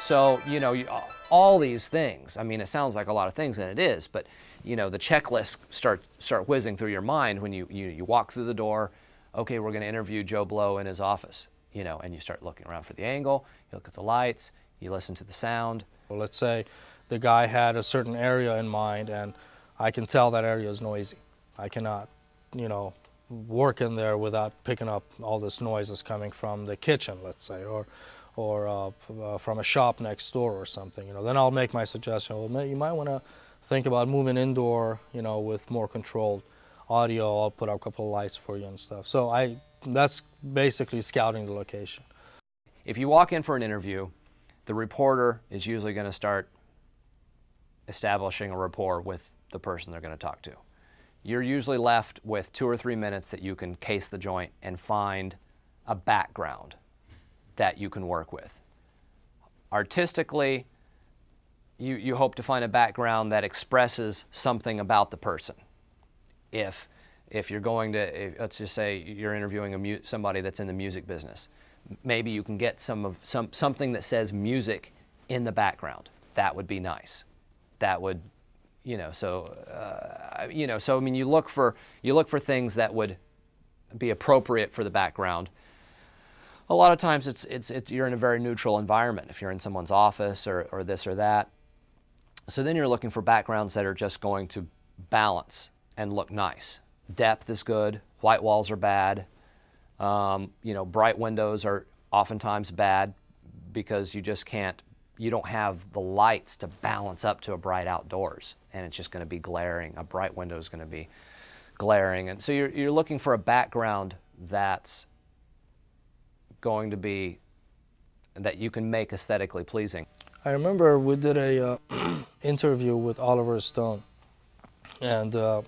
So, all these things, I mean, it sounds like a lot of things, and it is, but, the checklists start whizzing through your mind when you walk through the door. Okay, we're going to interview Joe Blow in his office, and you start looking around for the angle, you look at the lights, you listen to the sound. Well, let's say the guy had a certain area in mind, and I can tell that area is noisy. I cannot, work in there without picking up all this noise that's coming from the kitchen, let's say, or from a shop next door or something. Then I'll make my suggestion. Well, you might want to think about moving indoor, with more controlled audio. I'll put up a couple of lights for you and stuff. So that's basically scouting the location. If you walk in for an interview, the reporter is usually going to start establishing a rapport with the person they're going to talk to. You're usually left with 2 or 3 minutes that you can case the joint and find a background that you can work with. Artistically, you hope to find a background that expresses something about the person. If you're going to, let's just say you're interviewing somebody that's in the music business, maybe you can get something that says music in the background. That would be nice. That would, so I mean, you look for things that would be appropriate for the background. A lot of times it's you're in a very neutral environment if you're in someone's office or this or that. So then you're looking for backgrounds that are just going to balance and look nice. Depth is good, white walls are bad. Bright windows are oftentimes bad because you don't have the lights to balance up to a bright outdoors, and it's just going to be glaring. A bright window is going to be glaring. And so you're looking for a background that's going to be, that you can make aesthetically pleasing. I remember we did a interview with Oliver Stone, and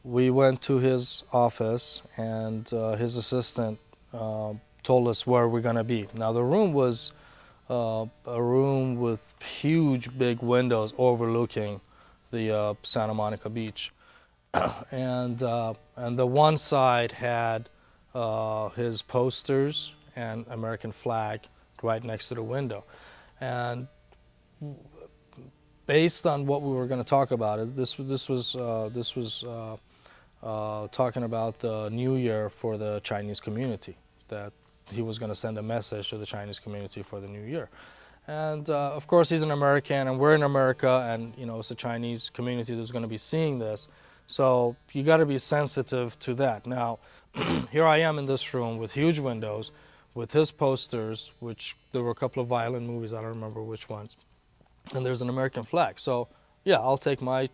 we went to his office, and his assistant told us where we're going to be. Now the room was a room with huge big windows overlooking the Santa Monica beach, and the one side had his posters and American flag right next to the window. And based on what we were going to talk about, this was talking about the New Year for the Chinese community, that he was going to send a message to the Chinese community for the New Year. And of course he's an American and we're in America, and it's a Chinese community that's going to be seeing this. So you got to be sensitive to that. Now, here I am in this room with huge windows, with his posters, which there were a couple of violent movies, I don't remember which ones, and there's an American flag. So yeah, I'll take my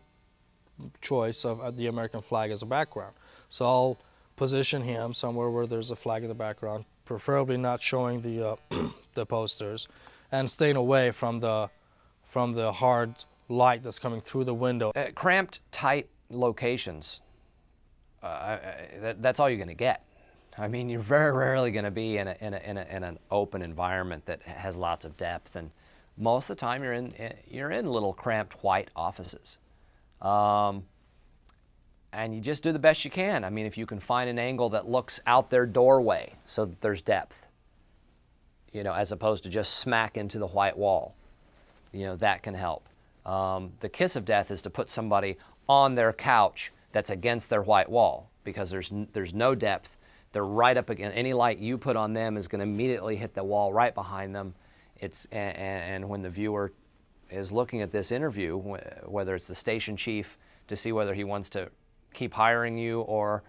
choice of the American flag as a background. So I'll position him somewhere where there's a flag in the background, preferably not showing the the posters, and staying away from the hard light that's coming through the window. Cramped, tight locations, that's all you're going to get. I mean, you're very rarely going to be in an open environment that has lots of depth, and most of the time you're in little cramped white offices, and you just do the best you can. I mean, if you can find an angle that looks out their doorway so that there's depth, as opposed to just smack into the white wall, that can help. The kiss of death is to put somebody on their couch that's against their white wall, because there's no depth. They're right up against any light you put on them is going to immediately hit the wall right behind them. And when the viewer is looking at this interview, whether it's the station chief to see whether he wants to keep hiring you, or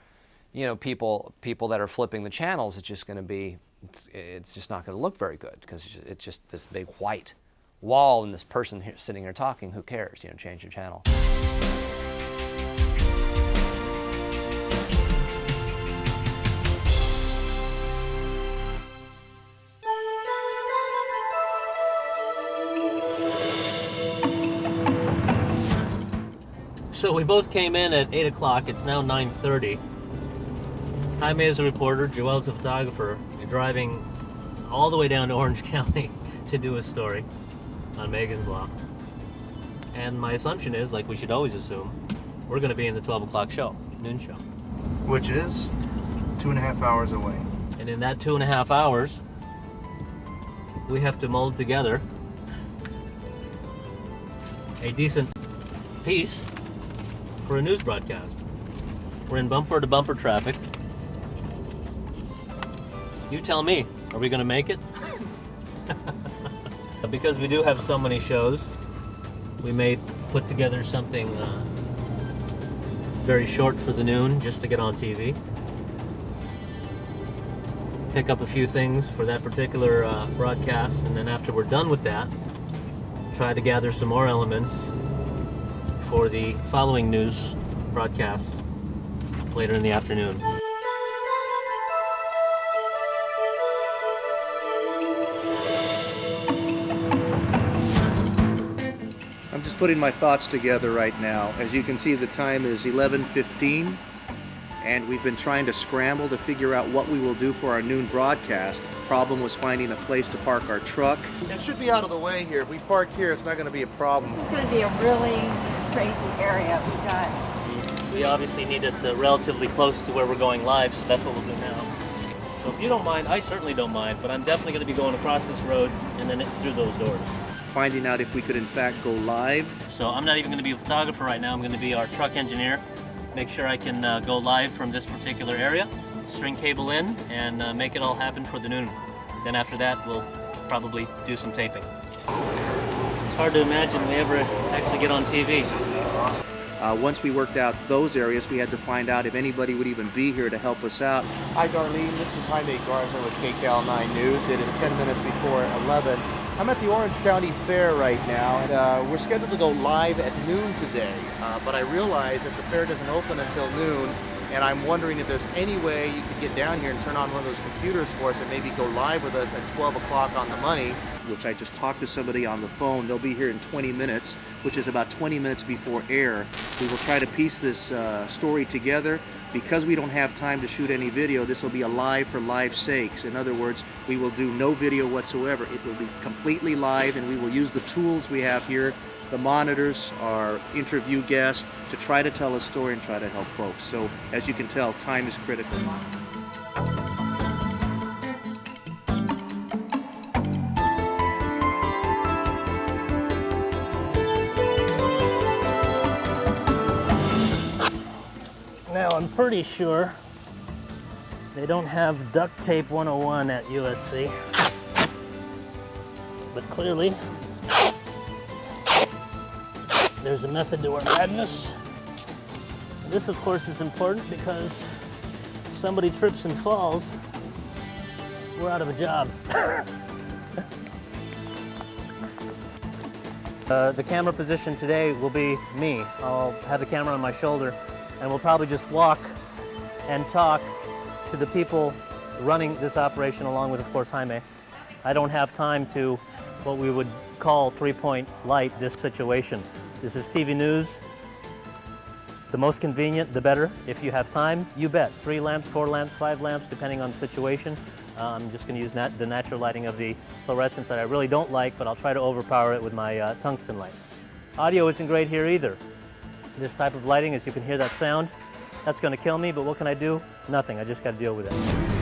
people that are flipping the channels, it's just not going to look very good, because it's just this big white wall and this person here, sitting here talking. Who cares? Change your channel. So we both came in at 8 o'clock. It's now 9:30. Jaime is a reporter, Joel's a photographer. You're driving all the way down to Orange County to do a story on Megan's Law. And my assumption is, like we should always assume, we're going to be in the 12 o'clock show, noon show. Which is 2.5 hours away. And in that 2.5 hours, we have to mold together a decent piece for a news broadcast. We're in bumper-to-bumper traffic. You tell me, are we going to make it? Because we do have so many shows, we may put together something very short for the noon just to get on TV. Pick up a few things for that particular broadcast, and then after we're done with that, try to gather some more elements for the following news broadcasts later in the afternoon. I'm just putting my thoughts together right now. As you can see, the time is 11:15, and we've been trying to scramble to figure out what we will do for our noon broadcast. Problem was finding a place to park our truck. It should be out of the way here. If we park here, it's not going to be a problem. It's going to be a really crazy area we've got. We obviously need it relatively close to where we're going live, so that's what we'll do now. So if you don't mind, I certainly don't mind, but I'm definitely going to be going across this road and then through those doors. Finding out if we could in fact go live. So I'm not even going to be a photographer right now. I'm going to be our truck engineer. Make sure I can go live from this particular area, string cable in, and make it all happen for the noon. Then after that, we'll probably do some taping. It's hard to imagine we ever actually get on TV. Once we worked out those areas, we had to find out if anybody would even be here to help us out. Hi Darlene, this is Jaime Garza with KCAL 9 News. It is 10 minutes before 11. I'm at the Orange County Fair right now, and we're scheduled to go live at noon today, but I realize that the fair doesn't open until noon, and I'm wondering if there's any way you could get down here and turn on one of those computers for us and maybe go live with us at 12 o'clock on the money, which I just talked to somebody on the phone. They'll be here in 20 minutes, which is about 20 minutes before air. We will try to piece this story together. Because we don't have time to shoot any video, this will be a live for live's sakes. In other words, we will do no video whatsoever. It will be completely live, and we will use the tools we have here, the monitors, our interview guests, to try to tell a story and try to help folks. So, as you can tell, time is critical. Now, I'm pretty sure they don't have duct tape 101 at USC, but clearly there's a method to our madness. This, of course, is important because if somebody trips and falls, we're out of a job. The camera position today will be me. I'll have the camera on my shoulder, and we'll probably just walk and talk to the people running this operation, along with, of course, Jaime. I don't have time to what we would call three-point light this situation. This is TV news. The most convenient, the better. If you have time, you bet. 3 lamps, 4 lamps, 5 lamps, depending on the situation. I'm just going to use the natural lighting of the fluorescence that I really don't like, but I'll try to overpower it with my tungsten light. Audio isn't great here either. This type of lighting, as you can hear that sound, that's going to kill me, but what can I do? Nothing. I just got to deal with it.